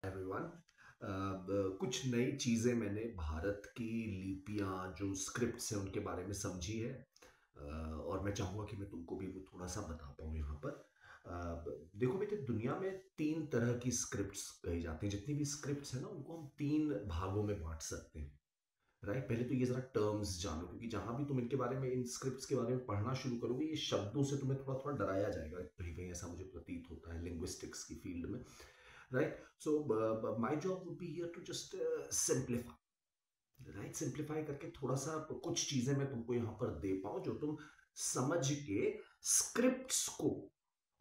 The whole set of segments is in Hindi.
एवरीवन। कुछ नई चीज़ें मैंने भारत की लिपियां जो स्क्रिप्ट्स हैं उनके बारे में समझी है। और मैं चाहूँगा कि मैं तुमको भी वो थोड़ा सा बता पाऊँ यहाँ पर। देखो बेटे, दुनिया में तीन तरह की स्क्रिप्ट्स कही जाती हैं। जितनी भी स्क्रिप्ट्स हैं ना, उनको हम तीन भागों में बांट सकते हैं। राइट, पहले तो ये जरा टर्म्स जानो, क्योंकि जहां भी तुम इनके बारे में, इन स्क्रिप्ट्स के बारे में पढ़ना शुरू करोगे, ये शब्दों से तुम्हें थोड़ा थोड़ा डराया जाएगा कहीं कहीं, ऐसा मुझे प्रतीत होता है लिंग्विस्टिक्स की फील्ड में। Right, so my job would be here to just simplify. Right, simplify करके थोड़ा सा कुछ चीजें मैं तुमको यहाँ पर दे पाऊं जो तुम समझ के स्क्रिप्ट्स को,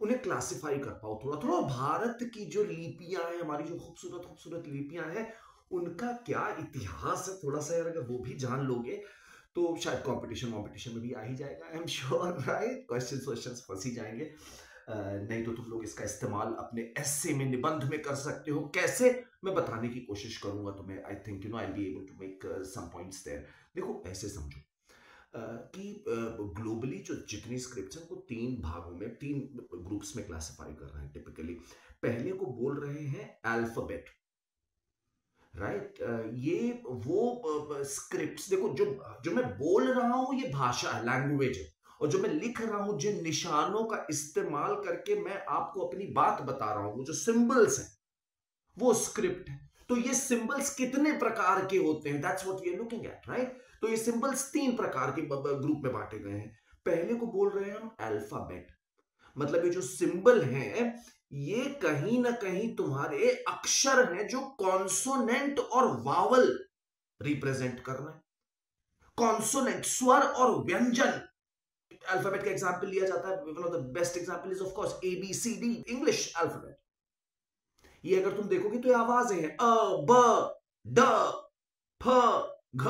उन्हें क्लासिफाई कर पाओ थोड़ा थोड़ा। भारत की जो लिपियां हैं, हमारी जो खूबसूरत खूबसूरत लिपियां हैं, उनका क्या इतिहास है थोड़ा सा यार, अगर वो भी जान लोगे तो शायद कंपटीशन कंपटीशन में भी आ ही जाएगा। आई एम श्योर। राइट, क्वेश्चन फंस ही जाएंगे। नहीं तो तुम लोग इसका इस्तेमाल अपने एस्से में, निबंध में कर सकते हो। कैसे, मैं बताने की कोशिश करूंगा तुम्हें। I think I be able to make some points there. देखो, ऐसे समझो कि ग्लोबली जो जितनी स्क्रिप्ट्स हैं, वो तीन भागों में, तीन ग्रुप्स में क्लासिफाई कर रहे हैं टिपिकली। पहले को बोल रहे हैं अल्फाबेट। राइट, ये वो स्क्रिप्ट्स, देखो जो जो मैं बोल रहा हूं ये भाषा है, लैंग्वेज है। और जो मैं लिख रहा हूं, जिन निशानों का इस्तेमाल करके मैं आपको अपनी बात बता रहा हूं, वो जो सिंबल्स हैं, वो स्क्रिप्ट है। तो ये सिंबल्स कितने प्रकार के होते हैं, that's what we are looking at. Right, तो ये सिंबल्स तीन प्रकार के ग्रुप में बांटे गए हैं। पहले को बोल रहे हैं हम अल्फाबेट। मतलब ये जो सिंबल है, ये कहीं ना कहीं तुम्हारे अक्षर हैं जो कॉन्सोनेंट और वावल रिप्रेजेंट कर रहे हैं। कॉन्सोनेंट, स्वर और व्यंजन। अल्फाबेट का एग्जांपल लिया जाता है, one of the best example is of course A B C D, English alphabet. ये अगर तुम देखोगे तो ये आवाजें हैं, अ ब ड फ घ।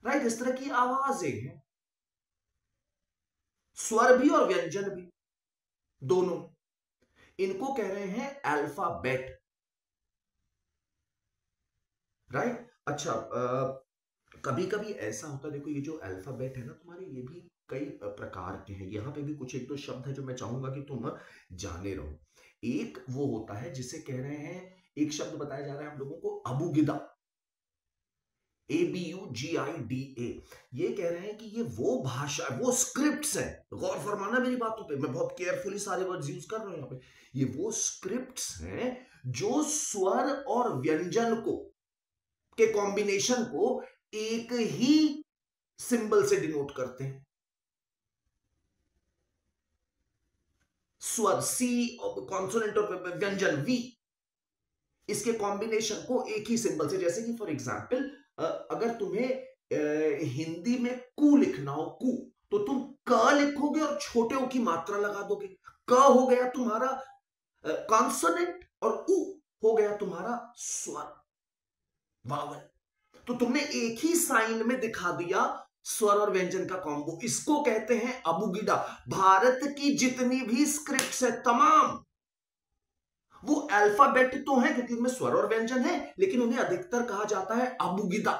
राइट, इस तरह की आवाजें हैं। स्वर भी और व्यंजन भी, दोनों। इनको कह रहे हैं अल्फाबेट। राइट, अच्छा, कभी कभी ऐसा होता है, देखो ये जो अल्फाबेट है ना तुम्हारे, ये भी कई प्रकार के हैं। यहां पे भी कुछ एक दो शब्द है जो मैं चाहूंगा कि तुम जाने रहो। एक वो होता है जिसे कह रहे हैं, एक शब्द बताया जा रहा है हम लोगों को, अबुगिदा। ABUGIDA। ये कह रहे हैं कि ये वो भाषा, वो स्क्रिप्ट्स है। गौर फरमाना मेरी बातों पे, मैं बहुत केयरफुली सारे वर्ड्स यूज कर रहा हूं यहाँ पे। ये वो स्क्रिप्ट्स हैं जो स्वर और व्यंजन को, के कॉम्बिनेशन को एक ही सिंबल से डिनोट करते हैं। स्वर सी, कॉन्सोनेंट और व्यंजन वी, इसके कॉम्बिनेशन को एक ही सिंबल से। जैसे कि फॉर एग्जाम्पल, अगर तुम्हें हिंदी में कु लिखना हो, कु, तो तुम क लिखोगे और छोटे ओ की मात्रा लगा दोगे। क हो गया तुम्हारा कॉन्सोनेंट और उ हो गया तुम्हारा स्वर, वावल। तो तुमने एक ही साइन में दिखा दिया स्वर और व्यंजन का कॉम्बो। इसको कहते हैं अबुगिडा। भारत की जितनी भी स्क्रिप्ट्स है तमाम, वो अल्फाबेट तो है क्योंकि उनमें स्वर और व्यंजन है, लेकिन उन्हें अधिकतर कहा जाता है अबुगिदा।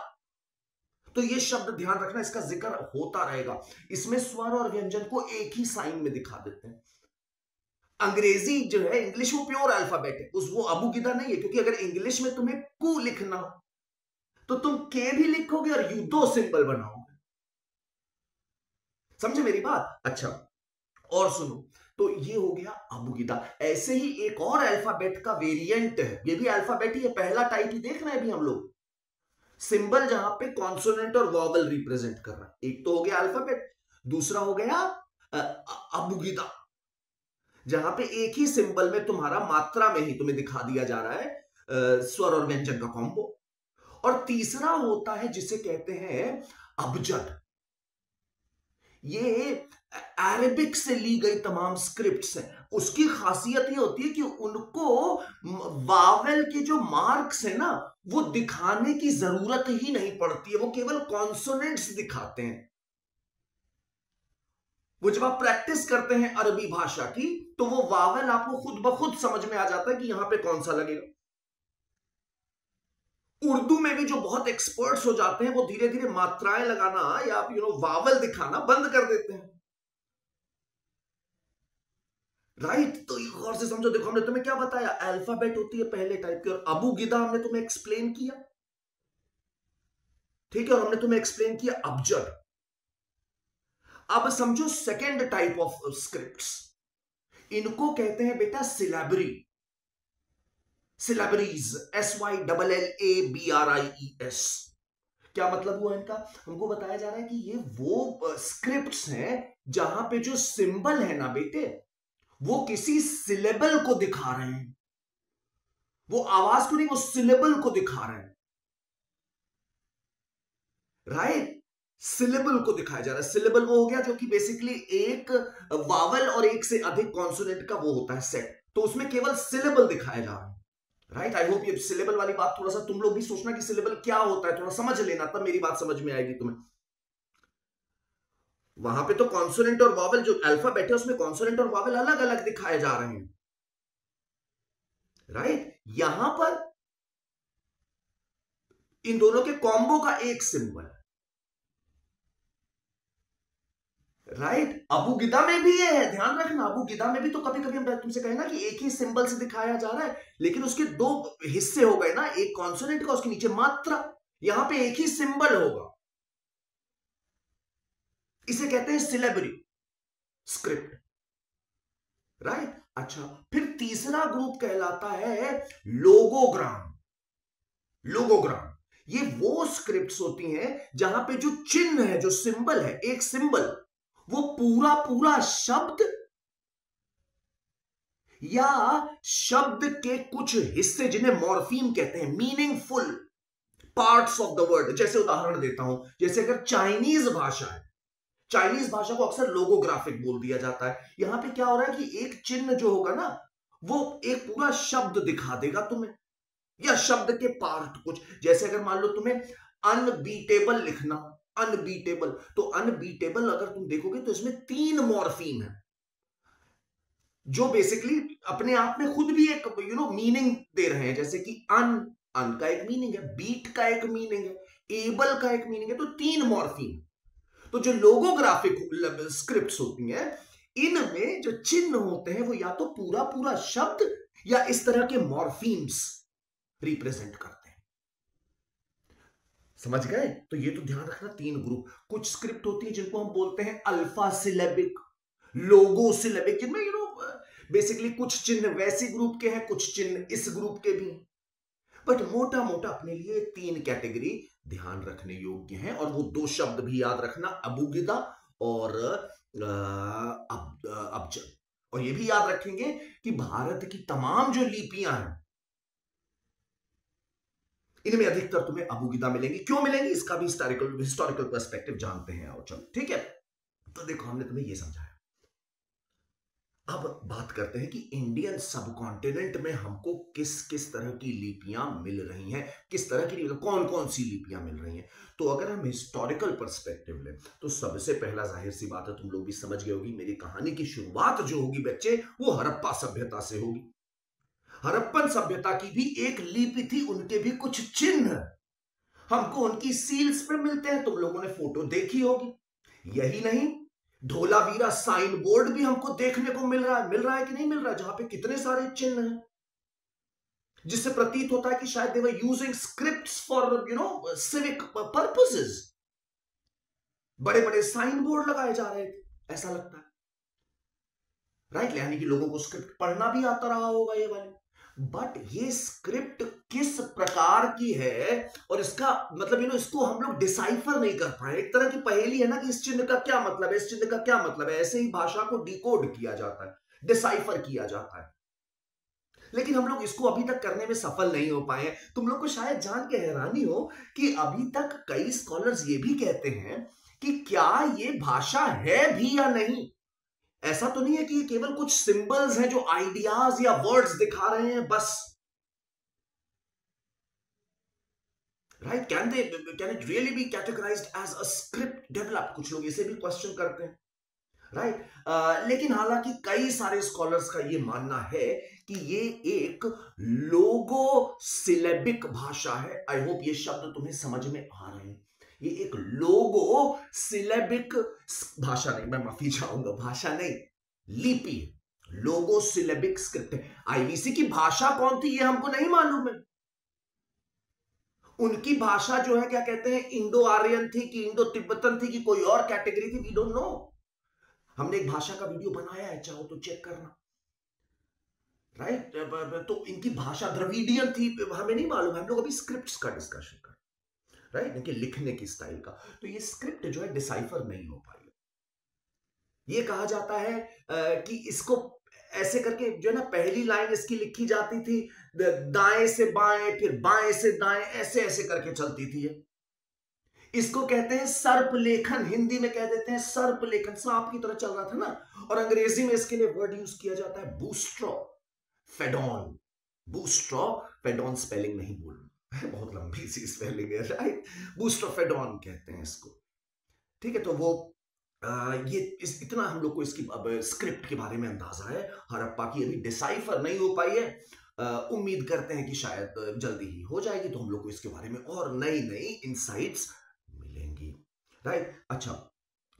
तो ये शब्द ध्यान रखना, इसका जिक्र होता रहेगा। इसमें स्वर और व्यंजन को एक ही साइन में दिखा देते हैं। अंग्रेजी जो है, इंग्लिश, वो प्योर अल्फाबेट है, उस वो अबुगिदा नहीं है। क्योंकि अगर इंग्लिश में तुम्हें कु लिखना तो तुम के भी लिखोगे और यू दो सिंबल बनाओगे। समझे मेरी बात? अच्छा, और सुनो, तो ये हो गया अबुगिदा। ऐसे ही एक और अल्फाबेट का वेरिएंट है, ये भी अल्फाबेट ही है, पहला टाइप ही देख रहे हैं अभी हम लोग। सिंबल जहां पे कॉन्सोनेंट और वॉवल रिप्रेजेंट कर रहा है। एक तो हो गया अल्फाबेट, दूसरा हो गया अबुगिदा, जहां पे एक ही सिंबल में तुम्हारा मात्रा में ही तुम्हें दिखा दिया जा रहा है स्वर और व्यंजन का कॉम्बो। और तीसरा होता है जिसे कहते हैं अबजद। ये अरेबिक से ली गई तमाम स्क्रिप्ट्स हैं। उसकी खासियत ये होती है कि उनको वावेल के जो मार्क्स है ना, वो दिखाने की जरूरत ही नहीं पड़ती है, वो केवल कॉन्सोनेंट्स दिखाते हैं। वो जब आप प्रैक्टिस करते हैं अरबी भाषा की, तो वो वावेल आपको खुद ब खुद समझ में आ जाता है कि यहां पे कौन सा लगेगा। उर्दू में भी जो बहुत एक्सपर्ट्स हो जाते हैं, वो धीरे धीरे मात्राएं लगाना या वावल दिखाना बंद कर देते हैं। राइट। तो ये गौर से समझो, देखो हमने तुम्हें क्या बताया, अल्फाबेट होती है पहले टाइप की, और अबूगिदा हमने तुम्हें एक्सप्लेन किया, ठीक है, और हमने तुम्हें एक्सप्लेन किया अबजद। अब समझो सेकेंड टाइप ऑफ स्क्रिप्ट्स, इनको कहते हैं बेटा सिलेबरी, सिलेबरीज, SYLLABRIES। क्या मतलब हुआ इनका? हमको बताया जा रहा है कि ये वो स्क्रिप्ट्स हैं जहां पे जो सिंबल है ना बेटे, वो किसी सिलेबल को दिखा रहे हैं, वो आवाज को नहीं, वो सिलेबल को दिखा रहे हैं, राइट। सिलेबल को दिखाया जा रहा है। सिलेबल वो हो गया जो कि बेसिकली एक वावल और एक से अधिक कॉन्सोनेंट का वो होता है सेट, तो उसमें केवल सिलेबल दिखाया जा रहा है, राइट। आई होप ये सिलेबल वाली बात थोड़ा सा तुम लोग भी सोचना कि सिलेबल क्या होता है, थोड़ा समझ लेना, तब मेरी बात समझ में आएगी तुम्हें। वहां पे तो कॉन्सोनेंट और वावल, जो अल्फाबेट है उसमें कॉन्सोनेंट और वावल अलग अलग दिखाए जा रहे हैं, राइट। यहां पर इन दोनों के कॉम्बो का एक सिंबल, राइट। अबूगिदा में भी ये है, ध्यान रखना, अबूगिदा में भी तो कभी कभी हम तुमसे कहे ना कि एक ही सिंबल से दिखाया जा रहा है, लेकिन उसके दो हिस्से हो गए ना, एक कॉन्सोनेंट का, उसके नीचे मात्रा, यहां पे एक ही सिंबल होगा, इसे कहते हैं सिलेबरी स्क्रिप्ट, राइट। अच्छा, फिर तीसरा ग्रुप कहलाता है लोगोग्राम। लोगोग्राम ये वो स्क्रिप्ट्स होती हैं जहां पे जो चिन्ह है, जो सिंबल है, एक सिंबल, वो पूरा पूरा शब्द या शब्द के कुछ हिस्से, जिन्हें मॉर्फीम कहते हैं, meaningful parts of the word. जैसे उदाहरण देता हूं, जैसे अगर चाइनीज भाषा है, चाइनीज भाषा को अक्सर लोगोग्राफिक बोल दिया जाता है। यहां पे क्या हो रहा है कि एक चिन्ह जो होगा ना, वो एक पूरा शब्द दिखा देगा तुम्हें, या शब्द के पार्ट कुछ। जैसे अगर मान लो तुम्हें अनबीटेबल लिखना, अनबीटेबल, तो अनबीटेबल अगर तुम देखोगे तो इसमें 3 मॉर्फीम है, जो बेसिकली अपने आप में खुद भी एक मीनिंग दे रहे हैं। जैसे कि अन, अन का एक मीनिंग है, बीट का एक मीनिंग है, एबल का एक मीनिंग है, तो 3 मॉर्फीम। तो जो लोगोग्राफिक स्क्रिप्ट्स होती हैं, इनमें जो चिन्ह होते हैं वो या तो पूरा पूरा शब्द या इस तरह के मॉर्फीम्स रिप्रेजेंट करते हैं। समझ गए? तो ये तो ध्यान रखना, 3 ग्रुप। कुछ स्क्रिप्ट होती है जिनको हम बोलते हैं अल्फा सिलेबिक, लोगो सिलेबिक, जिनमें बेसिकली कुछ चिन्ह वैसे ग्रुप के हैं, कुछ चिन्ह इस ग्रुप के भी हैं। बट मोटा मोटा अपने लिए 3 कैटेगरी ध्यान रखने योग्य हैं, और वो 2 शब्द भी याद रखना, अबूगिदा और अबजद। और ये भी याद रखेंगे कि भारत की तमाम जो लिपियां हैं, इनमें अधिकतर तुम्हें अबूगिदा मिलेंगी। क्यों मिलेंगी, इसका भी हिस्टोरिकल पर्सपेक्टिव जानते हैं। और चलो ठीक है, तो देखो हमने तुम्हें यह समझाया। अब बात करते हैं कि इंडियन सबकॉन्टिनेंट में हमको किस किस तरह की लिपियां मिल रही हैं, किस तरह की, कौन कौन सी लिपियां मिल रही हैं। तो अगर हम हिस्टोरिकल पर्सपेक्टिव लें, तो सबसे पहला, जाहिर सी बात है, तुम लोग भी समझ गए होगी, मेरी कहानी की शुरुआत जो होगी बच्चे, वो हड़प्पा सभ्यता से होगी। हड़प्पन सभ्यता की भी एक लिपि थी, उनके भी कुछ चिन्ह हमको उनकी सील्स पे मिलते हैं, तुम लोगों ने फोटो देखी होगी। यही नहीं, धोलावीरा साइन बोर्ड भी हमको देखने को मिल रहा है कि नहीं मिल रहा है, जहां पे कितने सारे चिन्ह हैं, जिससे प्रतीत होता है कि शायद they were using scripts for civic purposes. बड़े बड़े साइन बोर्ड लगाए जा रहे थे, ऐसा लगता है, राइट। यानी कि लोगों को स्क्रिप्ट पढ़ना भी आता रहा होगा ये वाले। बट ये स्क्रिप्ट किस प्रकार की है, और इसका मतलब इसको हम लोग डिसाइफर नहीं कर पाए। एक तरह की पहेली है ना कि इस चिन्ह का क्या मतलब है, इस चिन्ह का क्या मतलब है। ऐसे ही भाषा को डिकोड किया जाता है, डिसाइफर किया जाता है, लेकिन हम लोग इसको अभी तक करने में सफल नहीं हो पाए। तुम लोग को शायद जान के हैरानी हो कि अभी तक कई स्कॉलर्स ये भी कहते हैं कि क्या ये भाषा है भी या नहीं। ऐसा तो नहीं है कि ये केवल कुछ सिंबल्स हैं जो आइडियाज या वर्ड्स दिखा रहे हैं बस, right. Can it really be categorized as a script develop, कुछ लोग इसे भी क्वेश्चन करते हैं, राइट। लेकिन हालांकि कई सारे स्कॉलर्स का ये मानना है कि ये एक लोगो सिलेबिक भाषा है। आई होप ये शब्द तुम्हें समझ में आ रहे हैं। ये एक लोगो सिलेबिक भाषा नहीं, मैं माफी चाहूंगा, भाषा नहीं, लिपि, लोगो सिलेबिक स्क्रिप्ट है। आईवीसी की भाषा कौन थी ये हमको नहीं मालूम है। उनकी भाषा जो है क्या कहते हैं, इंडो आर्यन थी कि इंडो तिब्बतन थी कि कोई और कैटेगरी थी, वी डोंट नो। हमने एक भाषा का वीडियो बनाया है, चाहो तो चेक करना, राइट। तो इनकी भाषा द्रविडियन थी, हमें नहीं मालूम, हम लोग अभी स्क्रिप्ट्स का डिस्कशन कर, राइट, इनके लिखने की स्टाइल का। तो ये स्क्रिप्ट जो है डिसाइफर नहीं हो पाई। ये कहा जाता है कि इसको ऐसे करके जो है ना, पहली लाइन इसकी लिखी जाती थी दाएं से बाएं, फिर बाएं से दाएं, ऐसे ऐसे करके चलती थी। इसको कहते हैं सर्प लेखन, हिंदी में कह देते हैं सर्प लेखन, सांप की तरह चल रहा था ना। और अंग्रेजी में इसके लिए वर्ड यूज किया जाता है बूस्ट्रॉ फेडॉन। बूस्ट्रॉ फेडॉन स्पेलिंग नहीं बोलना, बहुत लंबी सी स्पेलिंग है, राइट। बूस्ट्रॉ फेडॉन कहते हैं इसको, ठीक है। तो वो ये इतना हम लोग को इसकी अब स्क्रिप्ट के बारे में अंदाजा है। हड़प्पा की अभी डिसाइफर नहीं हो पाई है, उम्मीद करते हैं कि शायद जल्दी ही हो जाएगी, तो हम लोग को इसके बारे में और नई नई इंसाइट्स मिलेंगी, राइट। अच्छा,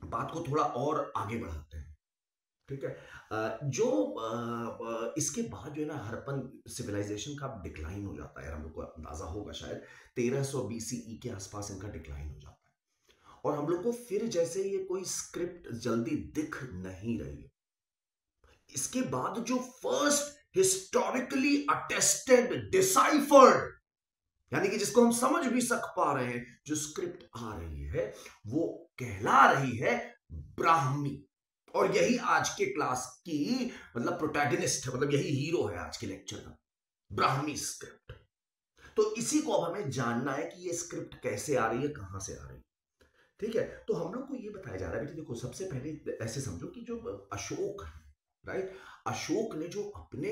बात को थोड़ा और आगे बढ़ाते हैं, ठीक है। इसके बाद जो है ना, हड़प्पन सिविलाइजेशन का डिक्लाइन हो जाता है, हम लोग को अंदाजा होगा शायद 1300 बीसीई के आसपास इनका डिक्लाइन हो जाता है। और हम लोग को फिर जैसे ये कोई स्क्रिप्ट जल्दी दिख नहीं रही है। इसके बाद जो फर्स्ट हिस्टोरिकली अटेस्टेड डिसाइफर्ड, यानी कि जिसको हम समझ भी पा रहे हैं, जो स्क्रिप्ट आ रही है वो कहला रही है ब्राह्मी। और यही आज के क्लास की मतलब प्रोटैगनिस्ट है, मतलब यही हीरो है आज के लेक्चर का, ब्राह्मी स्क्रिप्ट। तो इसी को अब हमें जानना है कि ये स्क्रिप्ट कैसे आ रही है, कहां से आ रही है, ठीक है। तो हम लोग को ये बताया जा रहा है, बेटे देखो, सबसे पहले ऐसे समझो कि जो अशोक है, राइट, अशोक ने जो अपने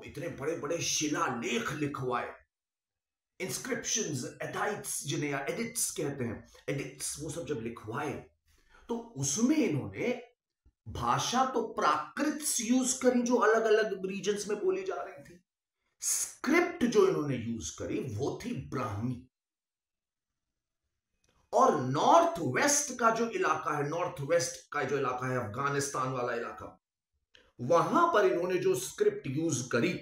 इतने बड़े बड़े शिलालेख लिखवाए, इंस्क्रिप्शंस, एडाइट्स जिन्हें या एडिट्स कहते हैं, एडिक्ट्स, वो सब जब लिखवाए, तो उसमें इन्होंने भाषा तो प्राकृत यूज करी जो अलग अलग रीजन्स में बोली जा रही थी। स्क्रिप्ट जो इन्होंने यूज करी वो थी ब्राह्मी। और नॉर्थ वेस्ट का जो इलाका है, नॉर्थ वेस्ट का जो इलाका है, अफगानिस्तान वाला इलाका, वहां पर इन्होंने जो स्क्रिप्ट यूज करी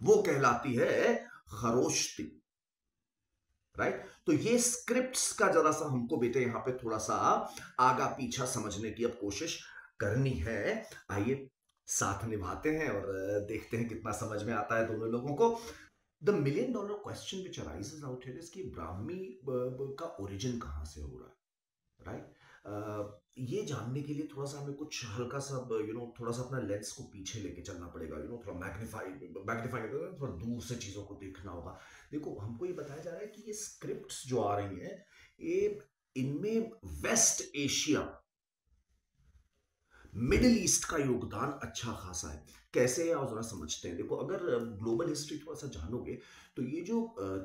वो कहलाती है खरोश्ती, राइट। तो ये स्क्रिप्ट्स का जरा सा हमको बेटे यहां पे थोड़ा सा आगा पीछा समझने की अब कोशिश करनी है। आइए साथ निभाते हैं और देखते हैं कितना समझ में आता है दोनों लोगों को। The $1 million question which arises out here is कि ब्राह्मी का ओरिजिन कहाँ से हो रहा है, राइट। ये जानने के लिए थोड़ा सा हमें कुछ हल्का सा थोड़ा सा अपना लेंस को पीछे लेके चलना पड़ेगा, थोड़ा मैग्नीफाई थोड़ा दूर से चीजों को देखना होगा। देखो, हमको ये बताया जा रहा है कि ये स्क्रिप्ट्स जो आ रही हैं, ये इनमें वेस्ट एशिया, मिडिल ईस्ट का योगदान अच्छा खासा है। कैसे है, और जरा समझते हैं। देखो, अगर ग्लोबल हिस्ट्री थोड़ा सा जानोगे तो ये जो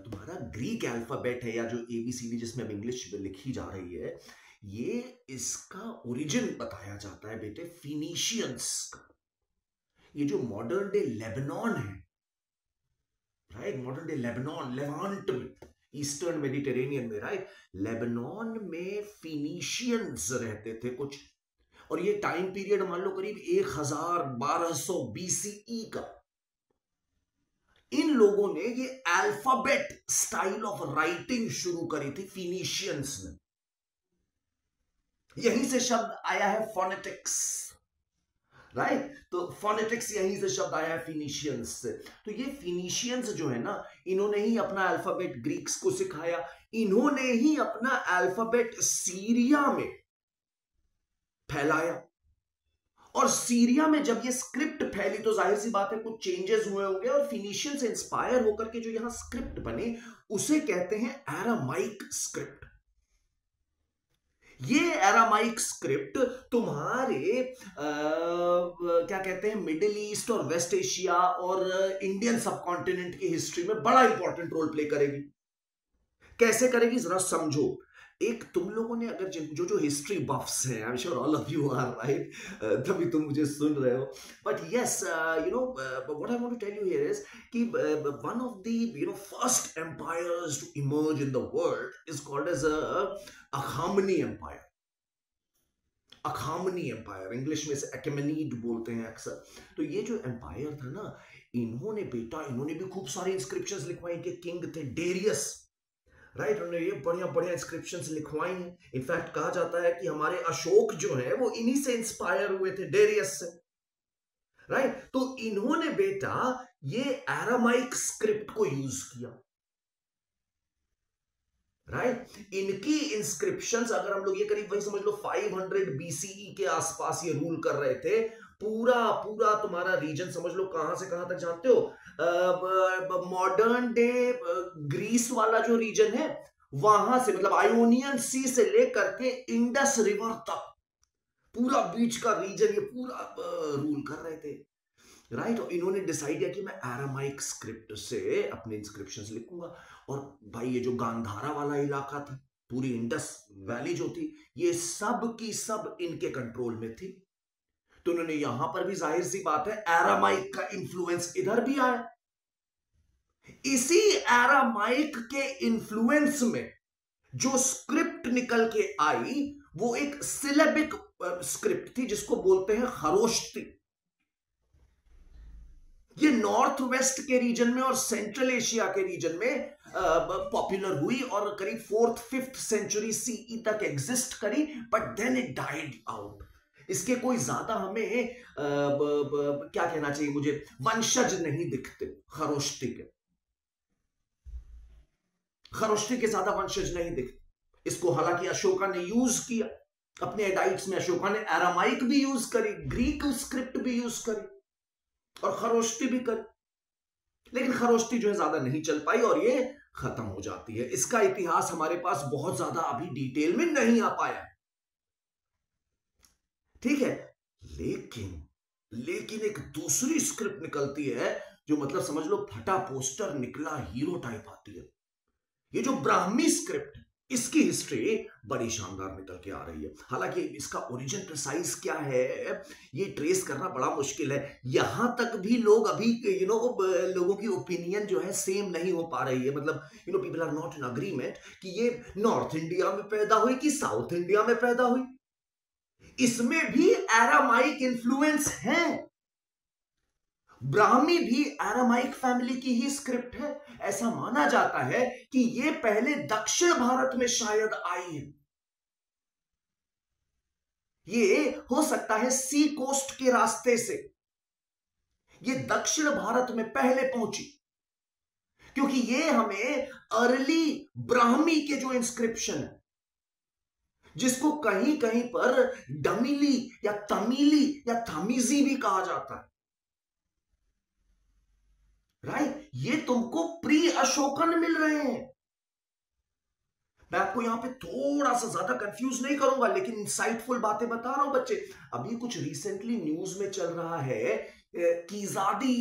तुम्हारा ग्रीक अल्फाबेट है, या जो एबीसीडी जिसमें अब इंग्लिश में लिखी जा रही है, ये इसका ओरिजिन बताया जाता है बेटे फिनिशियंस का। ये जो मॉडर्न डे लेबनान है, right, modern day Lebanon, Levant में, ईस्टर्न मेडिटेरेनियन में, राइट, लेबनान में फिनिशियंस रहते थे कुछ। और ये टाइम पीरियड मान लो करीब 1200 बीसीई का। इन लोगों ने ये अल्फाबेट स्टाइल ऑफ राइटिंग शुरू करी थी फिनिशियंस ने। यहीं से शब्द आया है फोनेटिक्स, राइट। तो फोनेटिक्स यहीं से शब्द आया है फिनिशियंस से। तो ये फिनिशियंस जो है ना, इन्होंने ही अपना अल्फाबेट ग्रीक्स को सिखाया, इन्होंने ही अपना अल्फाबेट सीरिया में फैलाया। और सीरिया में जब ये स्क्रिप्ट फैली तो जाहिर सी बात है कुछ चेंजेस हुए होंगे, और फिनिशियन से इंस्पायर होकर के जो यहां स्क्रिप्ट बने उसे कहते हैं एरामाइक स्क्रिप्ट। ये एरामाइक स्क्रिप्ट तुम्हारे क्या कहते हैं, मिडिल ईस्ट और वेस्ट एशिया और इंडियन सबकॉन्टिनेंट की हिस्ट्री में बड़ा इंपॉर्टेंट रोल प्ले करेगी। कैसे करेगी जरा समझो। एक तुम लोगों ने अगर जो हिस्ट्री बफ्स हैं, I am sure all of you are right, तभी तुम मुझे सुन रहे हो, but yes what I want to tell you here is कि one of the first empires to emerge in the world is called as अखामनी एम्पायर। अखामनी एम्पायर, इंग्लिश में से अकेमेनीड बोलते हैं अक्सर। तो ये जो एम्पायर था ना, इन्होंने भी खूब सारे इंस्क्रिप्शंस लिखवाई। इनके किंग थे डेरियस, राइट। उन्होंने ये बढ़िया बढ़िया इंस्क्रिप्शंस लिखवाई हैं। इनफैक्ट कहा जाता है कि हमारे अशोक जो है वो इन्हीं से इंस्पायर हुए थे, डेरियस से, राइट। तो इन्होंने बेटा ये एरामाइक स्क्रिप्ट को यूज किया, राइट। इनकी इंस्क्रिप्शंस अगर हम लोग ये करीब वही समझ लो 500 बीसीई के आसपास ये रूल कर रहे थे। पूरा पूरा तुम्हारा रीजन समझ लो, कहां से कहां तक जानते हो, मॉडर्न डे ग्रीस वाला जो रीजन है वहां से, मतलब आयोनियन सी से लेकर के इंडस रिवर तक पूरा बीच का रीजन ये पूरा रूल कर रहे थे, राइट। और इन्होंने डिसाइड किया कि मैं एरामाइक स्क्रिप्ट से अपने इंस्क्रिप्शंस लिखूंगा। और भाई ये जो गांधारा वाला इलाका था, पूरी इंडस वैली जो थी, ये सब की सब इनके कंट्रोल में थी। तो उन्होंने यहां पर भी जाहिर सी बात है एरामाइक का इन्फ्लुएंस इधर भी आया। इसी एरामाइक के इन्फ्लुएंस में जो स्क्रिप्ट निकल के आई वो एक सिलेबिक स्क्रिप्ट थी जिसको बोलते हैं खरोष्टी। ये नॉर्थ वेस्ट के रीजन में और सेंट्रल एशिया के रीजन में पॉपुलर हुई और करीब 4th 5th सेंचुरी सीई तक एग्जिस्ट करी, but then it died out. इसके कोई ज्यादा हमें क्या कहना चाहिए मुझे, वंशज नहीं दिखते खरोष्टी के। खरोष्टी के ज्यादा वंशज नहीं दिखते। इसको हालांकि अशोका ने यूज किया अपने एडाइट्स में। अशोका ने एरामाइक भी यूज करी, ग्रीक स्क्रिप्ट भी यूज करी और खरोष्टी भी करी, लेकिन खरोष्टी जो है ज्यादा नहीं चल पाई और ये खत्म हो जाती है। इसका इतिहास हमारे पास बहुत ज्यादा अभी डिटेल में नहीं आ पाया है, ठीक है। लेकिन एक दूसरी स्क्रिप्ट निकलती है जो मतलब समझ लो फटा पोस्टर निकला हीरो टाइप आती है। ये जो ब्राह्मी स्क्रिप्ट है इसकी हिस्ट्री बड़ी शानदार निकल के आ रही है। हालांकि इसका ओरिजिन प्रिसाइज क्या है ये ट्रेस करना बड़ा मुश्किल है। यहां तक भी लोग अभी लोगों की ओपिनियन जो है सेम नहीं हो पा रही है। मतलब people are not in agreement कि ये नॉर्थ इंडिया में पैदा हुई कि साउथ इंडिया में पैदा हुई। इसमें भी एरामाइक इन्फ्लुएंस है। ब्राह्मी भी एरामाइक फैमिली की ही स्क्रिप्ट है। ऐसा माना जाता है कि ये पहले दक्षिण भारत में शायद आई है। ये हो सकता है सी कोस्ट के रास्ते से ये दक्षिण भारत में पहले पहुंची, क्योंकि ये हमें अर्ली ब्राह्मी के जो इंस्क्रिप्शन है, जिसको कहीं कहीं पर डमिली या तमिली या थमीजी भी कहा जाता है, राइट, ये तुमको प्री अशोकन मिल रहे हैं। मैं आपको यहां पे थोड़ा सा ज्यादा कंफ्यूज नहीं करूंगा, लेकिन इंसाइटफुल बातें बता रहा हूं बच्चे। अभी कुछ रिसेंटली न्यूज में चल रहा है कीजाडी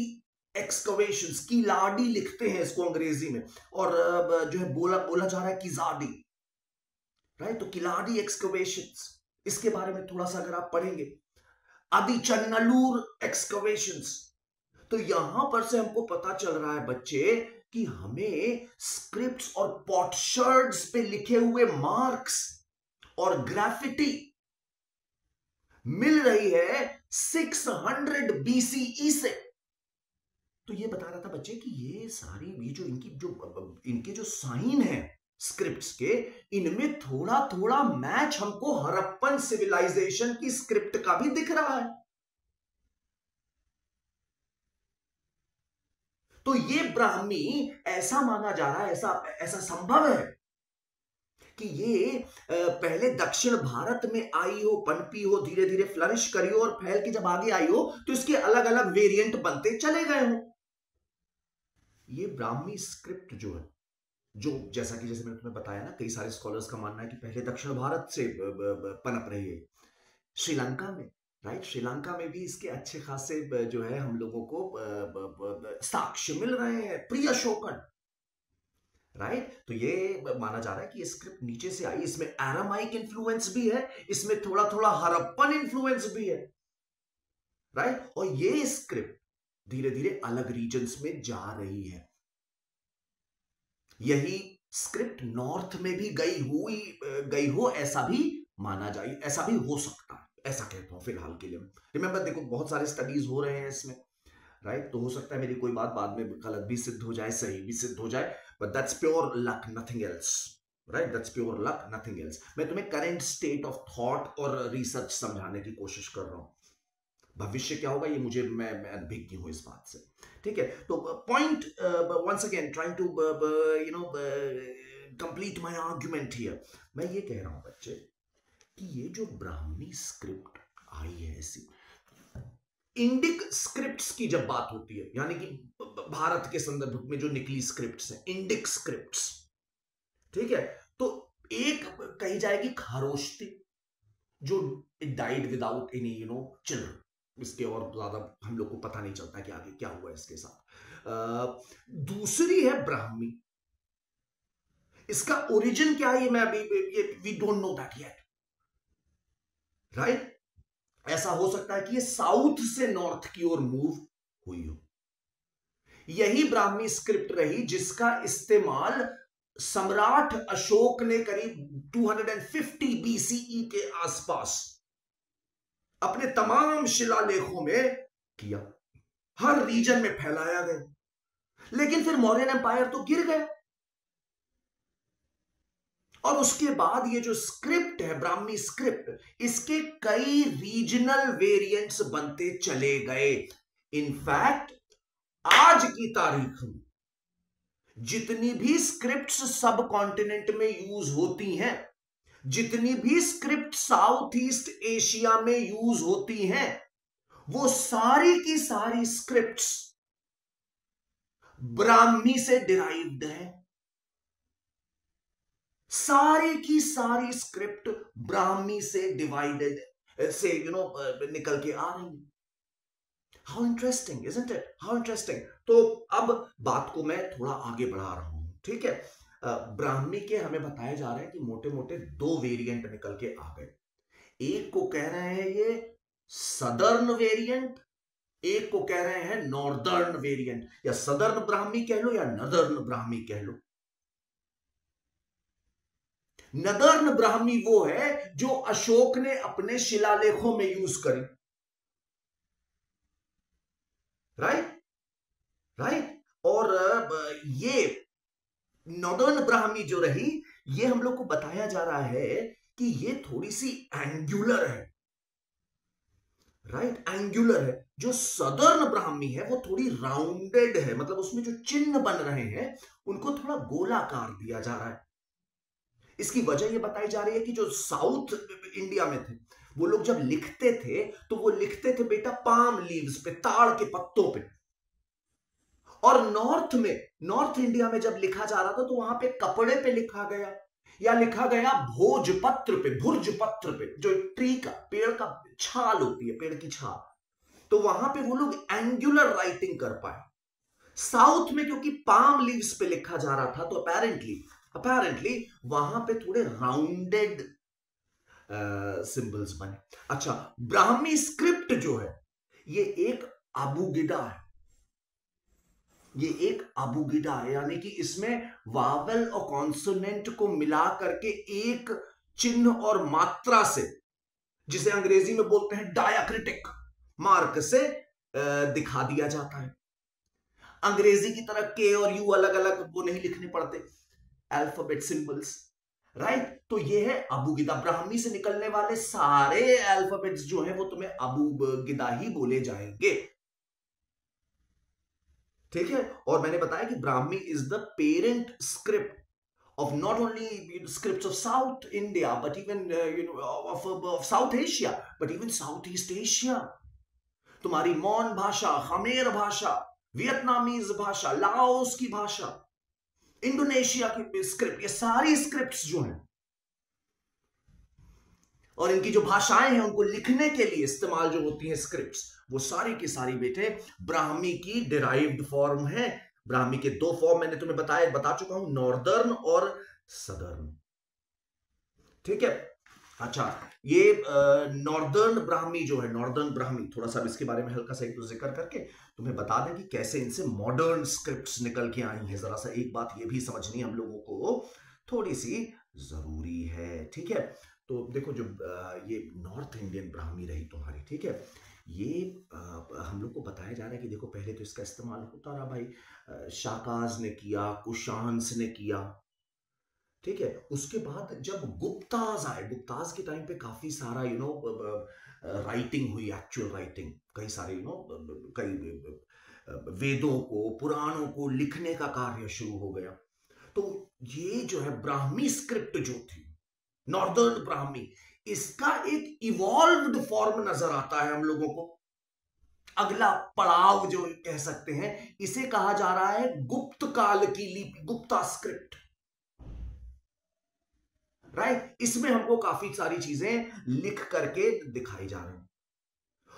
एक्सकवेशंस, कीलाडी लिखते हैं इसको अंग्रेजी में, और जो है बोला जा रहा है कीजाडी, राइट। तो किलाडी एक्सकवेशंस, इसके बारे में थोड़ा सा अगर आप पढ़ेंगे, आदिचन्नलूर एक्सकवेशंस, तो यहां पर से हमको पता चल रहा है बच्चे कि हमें स्क्रिप्ट्स और पॉटशर्ड्स पे लिखे हुए मार्क्स और ग्राफिटी मिल रही है 600 बीसीई से। तो ये बता रहा था बच्चे कि ये सारी ये जो इनके जो साइन है स्क्रिप्ट्स के, इनमें थोड़ा थोड़ा मैच हमको हड़प्पन सिविलाइजेशन की स्क्रिप्ट का भी दिख रहा है। तो ये ब्राह्मी ऐसा माना जा रहा है, ऐसा संभव है कि ये पहले दक्षिण भारत में आई हो, पनपी हो, धीरे धीरे फ्लरिश करी हो, और फैल के जब आगे आई हो तो इसके अलग अलग वेरिएंट बनते चले गए हो। ये ब्राह्मी स्क्रिप्ट जो है, जो जैसे मैंने तुम्हें बताया ना, कई सारे स्कॉलर्स का मानना है कि पहले दक्षिण भारत से पनप रही है। श्रीलंका में, राइट, श्रीलंका में भी इसके अच्छे खासे जो है हम लोगों को साक्ष्य मिल रहे हैं प्री अशोकन, राइट। तो ये माना जा रहा है कि ये स्क्रिप्ट नीचे से आई, इसमें एरामाइक इन्फ्लुएंस भी है, इसमें थोड़ा थोड़ा हड़प्पन इन्फ्लुएंस भी है, राइट। और ये स्क्रिप्ट धीरे धीरे अलग रीजन्स में जा रही है। यही स्क्रिप्ट नॉर्थ में भी गई हो, ऐसा भी माना जाए, ऐसा भी हो सकता है। ऐसा कहता हूं फिलहाल के लिए। रिमेंबर, देखो बहुत सारे स्टडीज हो रहे हैं इसमें, राइट? तो हो सकता है मेरी कोई बात बाद में गलत भी सिद्ध हो जाए, सही भी सिद्ध हो जाए, but that's pure luck, nothing else, right? That's pure luck, nothing else. मैं तुम्हें करंट स्टेट ऑफ थॉट और रिसर्च समझाने की कोशिश कर रहा हूं। भविष्य क्या होगा ये मुझे, मैं अनभिज्ञ हूं इस बात से, ठीक है? तो point once again trying to complete my argument here. मैं ये कह रहा हूं बच्चे कि ये जो ब्राह्मी स्क्रिप्ट आई है, ऐसी इंडिक स्क्रिप्ट्स की जब बात होती है, यानी कि भारत के संदर्भ में जो निकली स्क्रिप्ट्स हैं, इंडिक स्क्रिप्ट्स, ठीक है? तो एक कही जाएगी खारोष्टी, जो डाइड विदाउट एनी चिल्ड्रन, इसके और ज्यादा हम लोग को पता नहीं चलता कि आगे क्या हुआ इसके साथ। दूसरी है ब्राह्मी। इसका ओरिजिन क्या है ये मैं अभी, we don't know that yet, right? ऐसा हो सकता है कि ये साउथ से नॉर्थ की ओर मूव हुई हो। यही ब्राह्मी स्क्रिप्ट रही जिसका इस्तेमाल सम्राट अशोक ने करीब 250 बीसीई के आसपास अपने तमाम शिलालेखों में किया, हर रीजन में फैलाया गया। लेकिन फिर मौर्यन एम्पायर तो गिर गया, और उसके बाद ये जो स्क्रिप्ट है ब्राह्मी स्क्रिप्ट, इसके कई रीजनल वेरिएंट्स बनते चले गए। इनफैक्ट आज की तारीख में जितनी भी स्क्रिप्ट्स सब कॉन्टिनेंट में यूज होती हैं, जितनी भी स्क्रिप्ट साउथ ईस्ट एशिया में यूज होती हैं, वो सारी की सारी स्क्रिप्ट्स ब्राह्मी से डिराइव्ड है। सारी की सारी स्क्रिप्ट ब्राह्मी से डिवाइडेड से निकल के आ रही है। How interesting, isn't it? How interesting. तो अब बात को मैं थोड़ा आगे बढ़ा रहा हूं, ठीक है? ब्राह्मी के हमें बताया जा रहा है कि मोटे मोटे 2 वेरिएंट निकल के आ गए। एक को कह रहे हैं ये सदर्न वेरिएंट, एक को कह रहे हैं नॉर्दर्न वेरिएंट, या सदर्न ब्राह्मी कह लो या नदर्न ब्राह्मी कह लो। नदर्न ब्राह्मी वो है जो अशोक ने अपने शिलालेखों में यूज करी, राइट? राइट। और ये नॉर्दर्न ब्राह्मी जो रही, ये हम लोग को बताया जा रहा है कि ये थोड़ी सी एंगुलर है, राइट? एंगुलर है। जो सदर्न ब्राह्मी है वो थोड़ी राउंडेड है, मतलब उसमें जो चिन्ह बन रहे हैं उनको थोड़ा गोलाकार दिया जा रहा है। इसकी वजह ये बताई जा रही है कि जो साउथ इंडिया में थे वो लोग जब लिखते थे तो वो लिखते थे बेटा पाम लीव्स पे, ताड़ के पत्तों पे। और नॉर्थ में, नॉर्थ इंडिया में जब लिखा जा रहा था तो वहां पे कपड़े पे लिखा गया, या लिखा गया भोजपत्र पे, भुर्जपत्र पे, जो ट्री का, पेड़ का छाल होती है, पेड़ की छाल। तो वहां पे वो लोग एंगुलर राइटिंग कर पाए। साउथ में क्योंकि पाम लीव्स पे लिखा जा रहा था तो अपेरेंटली वहां पे थोड़े राउंडेड सिंबल्स बने। अच्छा, ब्राह्मी स्क्रिप्ट जो है ये एक अबुगिडा है, ये एक अबुगिडा है, यानी कि इसमें वावल और कॉन्सोनेंट को मिला करके एक चिन्ह और मात्रा से, जिसे अंग्रेजी में बोलते हैं डायाक्रिटिक मार्क से दिखा दिया जाता है। अंग्रेजी की तरह के और यू अलग अलग वो नहीं लिखने पड़ते, अल्फाबेट सिंबल्स, राइट? तो ये है अबुगिदा। ब्राह्मी से निकलने वाले सारे अल्फाबेट्स जो हैं वो तुम्हें अबुगिदा ही बोले जाएंगे, ठीक है? और मैंने बताया कि Brahmi is the parent script of not only scripts of South India, but even of South Asia, but even Southeast Asia. तुम्हारी मॉन भाषा, खमेर भाषा, वियतनामीज भाषा, लाओस की भाषा, इंडोनेशिया की स्क्रिप्ट, ये सारी स्क्रिप्ट्स जो हैं और इनकी जो भाषाएं हैं उनको लिखने के लिए इस्तेमाल जो होती हैं स्क्रिप्ट्स, वो सारी की सारी बेटे ब्राह्मी की डिराइव्ड फॉर्म है। ब्राह्मी के 2 फॉर्म मैंने तुम्हें बता चुका हूं, नॉर्दर्न और सदर्न, ठीक है? अच्छा, ये नॉर्दर्न ब्राह्मी जो है, नॉर्दर्न ब्राह्मी, थोड़ा सा इसके बारे में हल्का सा एक जिक्र करके तुम्हें बता दें कि कैसे इनसे मॉडर्न स्क्रिप्ट्स निकल के आई हैं। जरा सा एक बात ये भी समझनी हम लोगों को थोड़ी सी जरूरी है, ठीक है? तो देखो जो ये नॉर्थ इंडियन ब्राह्मी रही तुम्हारी, ठीक है, ये हम लोग को बताया जा रहा है कि देखो पहले तो इसका इस्तेमाल होता रहा भाई, शाकाज ने किया, कुशांस ने किया, ठीक है। उसके बाद जब गुप्ताज आए, गुप्ताज के टाइम पे काफी सारा राइटिंग हुई, एक्चुअल राइटिंग, कई सारे कई वेदों को, पुराणों को लिखने का कार्य शुरू हो गया। तो ये जो है ब्राह्मी स्क्रिप्ट जो थी, नॉर्दर्न ब्राह्मी, इसका एक इवॉल्व्ड फॉर्म नजर आता है हम लोगों को। अगला पड़ाव जो कह सकते हैं, इसे कहा जा रहा है गुप्त काल की लिपि, गुप्ता स्क्रिप्ट, राइट। इसमें हमको काफी सारी चीजें लिख करके दिखाई जा रही हैं।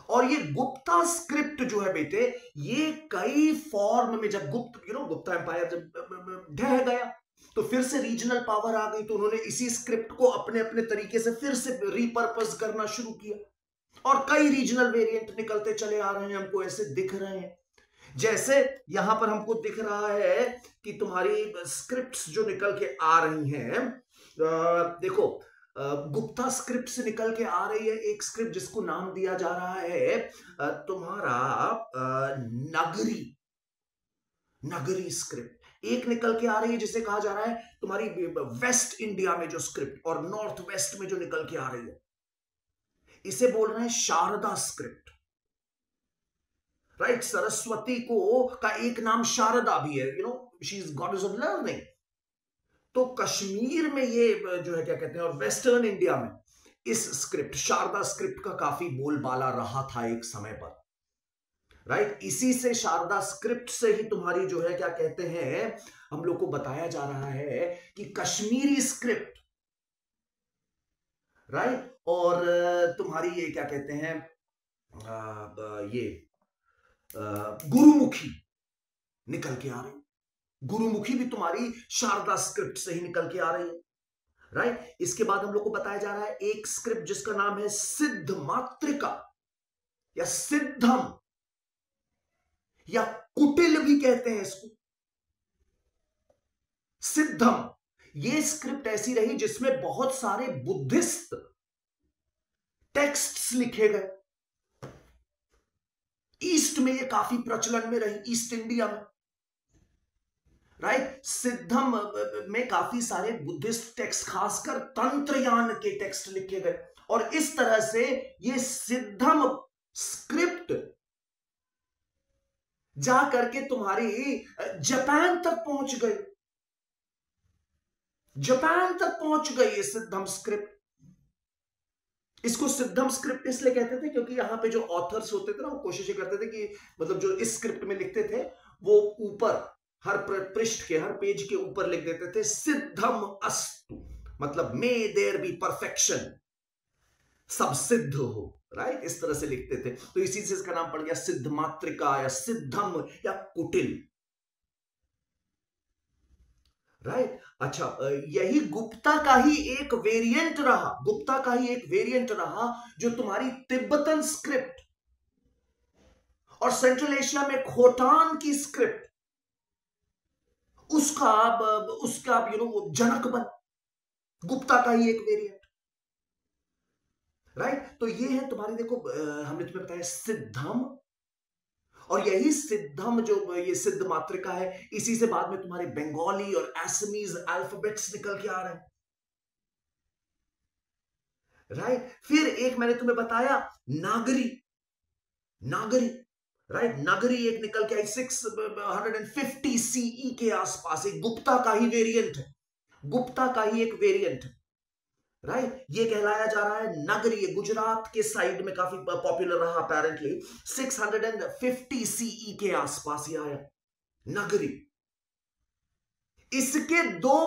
और ये गुप्ता स्क्रिप्ट जो है बेटे, ये कई फॉर्म में, जब गुप्ता एम्पायर जब ढह गया तो फिर से रीजनल पावर आ गई, तो उन्होंने इसी स्क्रिप्ट को अपने अपने तरीके से फिर से रिपर्पस करना शुरू किया, और कई रीजनल वेरिएंट निकलते चले आ रहे हैं, हमको ऐसे दिख रहे हैं। जैसे यहां पर हमको दिख रहा है कि तुम्हारी स्क्रिप्ट्स जो निकल के आ रही हैं, देखो गुप्ता स्क्रिप्ट से निकल के आ रही है एक स्क्रिप्ट जिसको नाम दिया जा रहा है तुम्हारा नगरी, नगरी स्क्रिप्ट एक निकल के आ रही है, जिसे कहा जा रहा है तुम्हारी वेस्ट इंडिया में जो स्क्रिप्ट और नॉर्थ वेस्ट में जो निकल के आ रही है, इसे बोल रहे हैं शारदा स्क्रिप्ट, राइट। सरस्वती को का एक नाम शारदा भी है, she is goddess of learning. तो कश्मीर में ये जो है क्या कहते हैं, और वेस्टर्न इंडिया में इस स्क्रिप्ट, शारदा स्क्रिप्ट का काफी बोलबाला रहा था एक समय पर, राइट। इसी से शारदा स्क्रिप्ट से ही तुम्हारी जो है क्या कहते हैं, हम लोग को बताया जा रहा है कि कश्मीरी स्क्रिप्ट, राइट, और तुम्हारी ये क्या कहते हैं, ये गुरुमुखी निकल के आ रही, गुरुमुखी भी तुम्हारी शारदा स्क्रिप्ट से ही निकल के आ रही है, राइट। इसके बाद हम लोग को बताया जा रहा है एक स्क्रिप्ट जिसका नाम है सिद्ध मात्रिका या सिद्धम या कुटिल भी कहते हैं इसको, सिद्धम। ये स्क्रिप्ट ऐसी रही जिसमें बहुत सारे बुद्धिस्ट टेक्स्ट्स लिखे गए, ईस्ट में ये काफी प्रचलन में रही, ईस्ट इंडिया में, राइट। सिद्धम में काफी सारे बुद्धिस्ट टेक्स्ट, खासकर तंत्रयान के टेक्स्ट लिखे गए, और इस तरह से ये सिद्धम स्क्रिप्ट जा करके तुम्हारी जापान तक पहुंच गई, जापान तक पहुंच गई ये सिद्धम स्क्रिप्ट। इसको सिद्धम स्क्रिप्ट इसलिए कहते थे क्योंकि यहां पे जो ऑथर्स होते थे ना, वो कोशिश करते थे कि मतलब जो इस स्क्रिप्ट में लिखते थे वो ऊपर हर पृष्ठ के, हर पेज के ऊपर लिख देते थे सिद्धम अस्तु, मतलब मे देयर बी परफेक्शन, सब सिद्ध हो, राइट, इस तरह से लिखते थे। तो इसी से इसका नाम पड़ गया सिद्ध मात्रिका या सिद्धम या कुटिल, राइट। अच्छा, यही गुप्ता का ही एक वेरिएंट रहा, गुप्ता का ही एक वेरिएंट रहा जो तुम्हारी तिब्बतन स्क्रिप्ट और सेंट्रल एशिया में खोटान की स्क्रिप्ट, उसका वो जनक बन, गुप्ता का ही एक वेरिएंट, राइट। तो ये है तुम्हारी, देखो हमने तुम्हें बताया सिद्धम, और यही सिद्धम जो ये सिद्ध मात्रिका है, इसी से बाद में तुम्हारे बंगाली और असमीज अल्फाबेट्स निकल के आ रहे हैं, राइट। फिर एक मैंने तुम्हें बताया नागरी, नागरी, राइट, नगरी एक निकल के आई 650 सीई के आसपास, एक गुप्ता का ही वेरिएंट है, गुप्ता का ही एक वेरिएंट है, राइट। ये कहलाया जा रहा है नगरी, गुजरात के साइड में काफी पॉपुलर रहा अपेरेंटली, 650 सीई के आसपास ये आया नगरी। इसके दो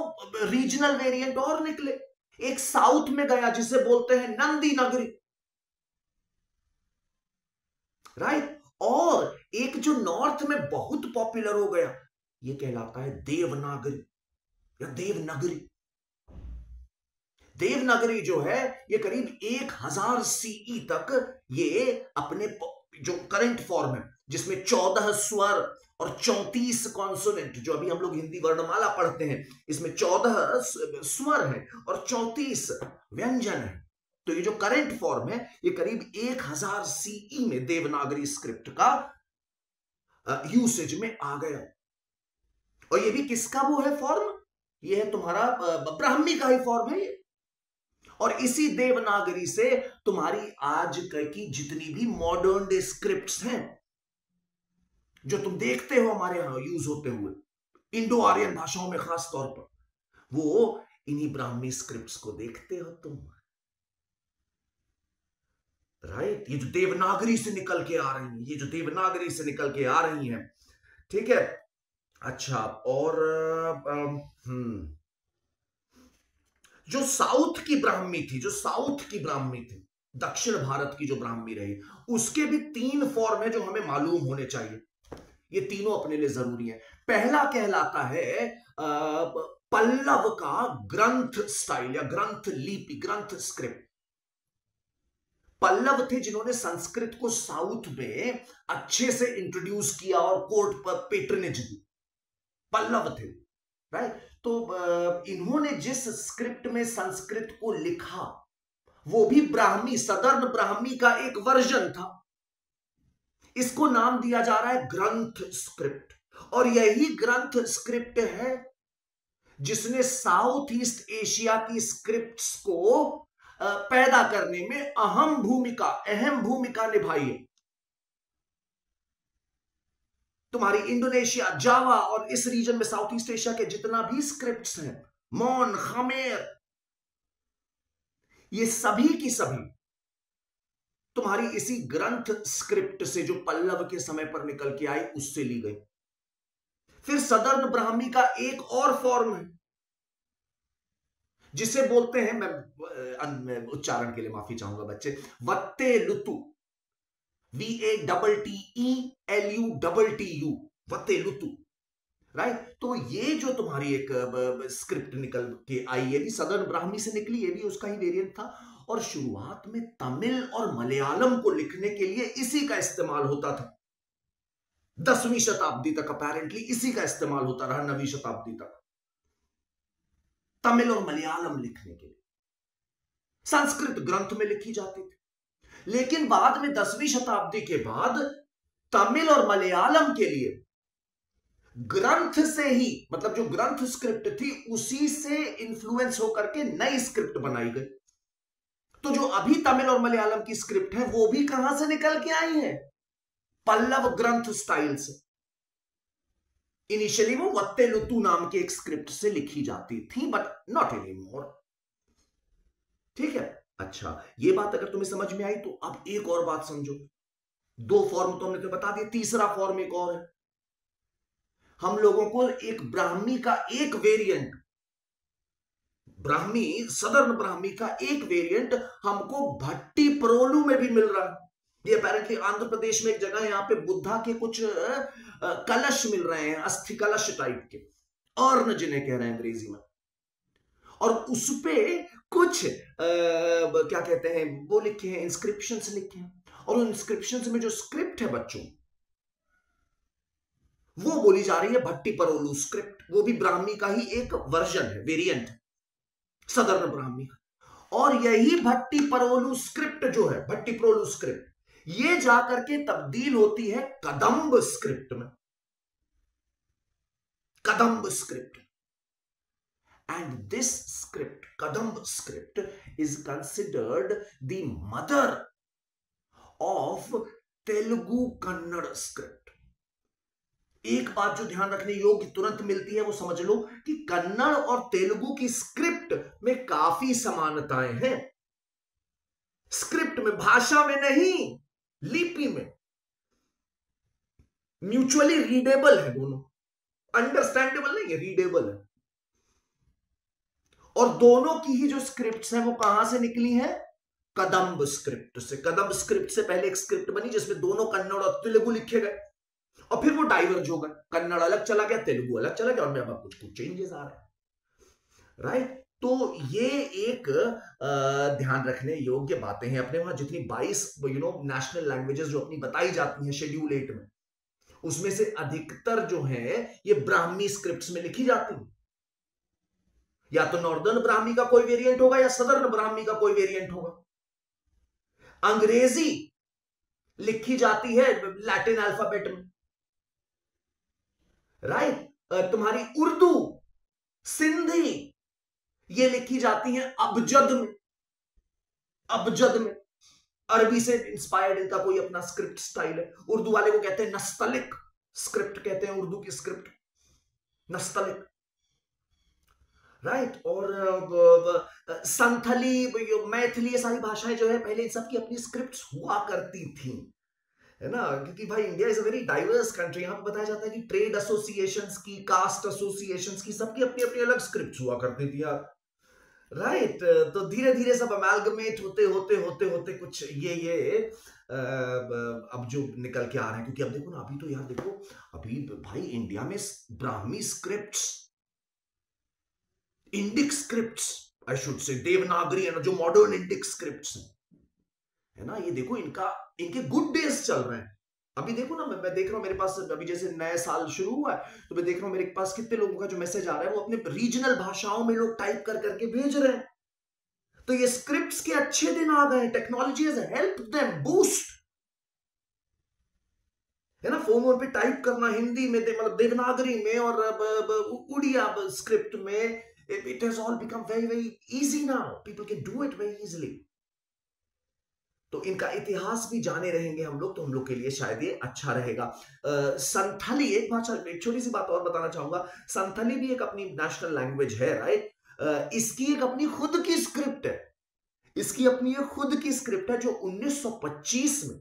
रीजनल वेरिएंट और निकले, एक साउथ में गया जिसे बोलते हैं नंदी नगरी, राइट, और एक जो नॉर्थ में बहुत पॉपुलर हो गया, ये कहलाता है देवनागरी या देवनगरी। देवनागरी जो है ये करीब 1000 सीई तक ये अपने जो करंट फॉर्म है, जिसमें 14 स्वर और 34 कॉन्सोनेंट, जो अभी हम लोग हिंदी वर्णमाला पढ़ते हैं, इसमें 14 स्वर हैं और 34 व्यंजन हैं। तो ये जो करंट फॉर्म है, ये करीब 1000 सीई में देवनागरी स्क्रिप्ट का यूसेज में आ गया। और ये भी किसका वो है फॉर्म, ये है तुम्हारा ब्राह्मी का ही फॉर्म है ये। और इसी देवनागरी से तुम्हारी आज की जितनी भी मॉडर्न डे स्क्रिप्ट्स हैं, जो तुम देखते हो हमारे यहां यूज होते हुए इंडो आर्यन भाषाओं में खास तौर पर, वो इन्हीं ब्राह्मी स्क्रिप्ट्स को देखते हो तुम, राइट। ये जो देवनागरी से निकल के आ रही है, ये जो देवनागरी से निकल के आ रही हैं, ठीक है। अच्छा, और जो साउथ की ब्राह्मी थी, जो साउथ की ब्राह्मी थी, दक्षिण भारत की जो ब्राह्मी रही, उसके भी 3 फॉर्म है जो हमें मालूम होने चाहिए। ये तीनों अपने लिए जरूरी है। पहला कहलाता है पल्लव का ग्रंथ स्टाइल या ग्रंथ लिपि, ग्रंथ स्क्रिप्ट। पल्लव थे जिन्होंने संस्कृत को साउथ में अच्छे से इंट्रोड्यूस किया और कोर्ट पर पेट्रनेज दी, पल्लव थे, राइट। तो इन्होंने जिस स्क्रिप्ट में संस्कृत को लिखा, वो भी ब्राह्मी, सदर्न ब्राह्मी का एक वर्जन था। इसको नाम दिया जा रहा है ग्रंथ स्क्रिप्ट। और यही ग्रंथ स्क्रिप्ट है जिसने साउथ ईस्ट एशिया की स्क्रिप्ट्स को पैदा करने में अहम भूमिका निभाई है। तुम्हारी इंडोनेशिया, जावा और इस रीजन में साउथ ईस्ट एशिया के जितना भी स्क्रिप्ट्स हैं, मॉन, खमेर, ये सभी की सभी तुम्हारी इसी ग्रंथ स्क्रिप्ट से, जो पल्लव के समय पर निकल के आई, उससे ली गई। फिर सदर्न ब्राह्मी का एक और फॉर्म है जिसे बोलते हैं, मैं उच्चारण के लिए माफी चाहूंगा बच्चे, वत्तेलुतु, VATTELUTTU, वत्तेलुतु, राइट। तो ये जो तुम्हारी एक स्क्रिप्ट निकल के आई, ये भी सदर्न ब्राह्मी से निकली, ये भी उसका ही वेरिएंट था। और शुरुआत में तमिल और मलयालम को लिखने के लिए इसी का इस्तेमाल होता था। 10वीं शताब्दी तक अपेरेंटली इसी का इस्तेमाल होता रहा, 9वीं शताब्दी तक, तमिल और मलयालम लिखने के लिए। संस्कृत ग्रंथ में लिखी जाती थी, लेकिन बाद में 10वीं शताब्दी के बाद तमिल और मलयालम के लिए ग्रंथ से ही, मतलब जो ग्रंथ स्क्रिप्ट थी उसी से इन्फ्लुएंस होकर के नई स्क्रिप्ट बनाई गई। तो जो अभी तमिल और मलयालम की स्क्रिप्ट है, वो भी कहां से निकल के आई है, पल्लव ग्रंथ स्टाइल से। इनिशियली वो वत्तेलुतु नाम के एक स्क्रिप्ट से लिखी जाती थी, बट नॉट एनी मोर, ठीक है। अच्छा, ये बात अगर तुम्हें समझ में आई तो अब एक और बात समझो। 2 फॉर्म तो हमने तो बता दिया, तीसरा फॉर्म एक और है। हम लोगों को एक ब्राह्मी का एक वेरिएंट, ब्राह्मी, सदर्न ब्राह्मी का एक वेरिएंट हमको भट्टीप्रोलु में भी मिल रहा है। ये अपेरेंटली आंध्र प्रदेश में एक जगह, यहां पे बुद्धा के कुछ कलश मिल रहे हैं, अस्थि कलश टाइप के, अर्न जिन्हें कह रहे हैं अंग्रेजी में। और उसपे कुछ क्या कहते हैं, वो लिखे हैं, इंस्क्रिप्शंस लिखे हैं। और उन इंस्क्रिप्शंस में जो स्क्रिप्ट है बच्चों, वो बोली जा रही है भट्टीप्रोलु स्क्रिप्ट। वो भी ब्राह्मी का ही एक वर्जन है, वेरिएंट, सदर्न ब्राह्मी का। और यही भट्टीप्रोलु स्क्रिप्ट जो है, भट्टीप्रोलु स्क्रिप्ट, ये जाकर के तब्दील होती है कदम्ब स्क्रिप्ट में, Kadamba script. And this script, Kadamba script, is considered the mother of Telugu Kannada script. एक बात जो ध्यान रखने योग्य तुरंत मिलती है, वो समझ लो कि कन्नड़ और तेलुगु की स्क्रिप्ट में काफी समानताएं हैं। स्क्रिप्ट में, भाषा में नहीं, लिपि में। म्यूचुअली रीडेबल है दोनों, अंडरस्टैंडेबल नहीं है, रीडेबल है। और दोनों की ही जो स्क्रिप्ट्स हैं वो कहां से निकली हैं, कदम्ब स्क्रिप्ट से। कदम्ब स्क्रिप्ट से पहले एक स्क्रिप्ट बनी जिसमें दोनों कन्नड़ और तेलुगु लिखे गए, और फिर वो डाइवर्ज हो गए, कन्नड़ अलग चला गया, तेलुगु अलग चला गया, और में अब कुछ चेंजेस आ रहे हैं, राइट। तो ये एक ध्यान रखने योग्य बातें हैं। अपने वहां जितनी 22 नेशनल लैंग्वेजेस जो अपनी बताई जाती हैं शेड्यूल 8 में, उसमें से अधिकतर जो है ये ब्राह्मी स्क्रिप्ट्स में लिखी जाती है। या तो नॉर्दर्न ब्राह्मी का कोई वेरिएंट होगा या सदर्न ब्राह्मी का कोई वेरिएंट होगा। अंग्रेजी लिखी जाती है लैटिन अल्फाबेट में, राइट। तुम्हारी उर्दू, सिंधी, ये लिखी जाती है अबजद में, अबजद में। अरबी से इंस्पायर्ड इनका कोई अपना स्क्रिप्ट स्टाइल है। उर्दू वाले को कहते हैं नस्तलिक स्क्रिप्ट, कहते हैं उर्दू की स्क्रिप्ट नस्तलिक, राइट। और संथली, मैथिली, ये सारी भाषाएं जो है पहले इन सबकी अपनी स्क्रिप्ट्स हुआ करती थी, है ना। क्योंकि भाई India is a very diverse country. यहाँ पे बताया जाता है कि ट्रेड एसोसिएशंस की, कास्ट एसोसिएशंस की, सबकी अपनी अपनी अलग स्क्रिप्ट्स हुआ करती थी यार, राइट। तो धीरे धीरे सब अमेलगमेट होते होते होते होते कुछ ये अब जो निकल के आ रहे हैं। क्योंकि अब देखो ना, अभी तो यार देखो, अभी भाई इंडिया में Brahmi scripts, Indic scripts, I should say, Devanagari है ना, जो मॉडर्न इंडिक स्क्रिप्ट्स है ना, ये देखो इनके गुड डेज चल रहे हैं। अभी देखो ना, मैं देख रहा हूं मेरे पास, अभी जैसे नया साल शुरू हुआ है तो मैं देख रहा हूं मेरे पास कितने लोगों का जो मैसेज आ रहा है वो अपने रीजनल भाषाओं में लोग टाइप कर करके भेज रहे हैं। तो ये स्क्रिप्ट्स के अच्छे दिन आ गए, technology has helped them boost, है ना। फोन वोन पे टाइप करना हिंदी में, मतलब देवनागरी में और उड़िया स्क्रिप्ट में, it has all become very very easy now. People can do it very easily. तो इनका इतिहास भी जाने रहेंगे हम लोग, तो हम लोग के लिए शायद ये अच्छा रहेगा। संथली, एक भाषा, एक छोटी सी बात और बताना चाहूंगा। संथली भी एक अपनी नेशनल लैंग्वेज है, राइट। इसकी एक अपनी खुद की स्क्रिप्ट है, इसकी अपनी एक खुद की स्क्रिप्ट है जो 1925 में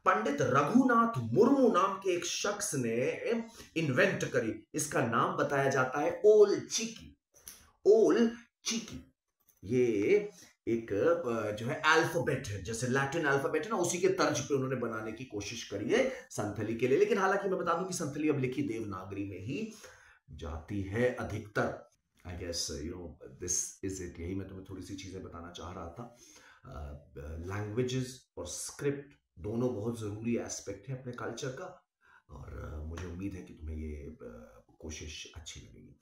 पंडित रघुनाथ मुर्मू नाम के एक शख्स ने इन्वेंट करी। इसका नाम बताया जाता है ओल चिकी, ओल चिकी। ये एक जो है अल्फाबेट है, जैसे लैटिन अल्फाबेट है ना, उसी के तर्ज पे उन्होंने बनाने की कोशिश करी है संथली के लिए। लेकिन हालांकि मैं बता दूं कि संथली अब लिखी देवनागरी में ही जाती है अधिकतर। I guess you know this is it. यही मैं तुम्हें थोड़ी सी चीजें बताना चाह रहा था। लैंग्वेजेस और स्क्रिप्ट दोनों बहुत जरूरी एस्पेक्ट है अपने कल्चर का, और मुझे उम्मीद है कि तुम्हें ये कोशिश अच्छी लगेगी।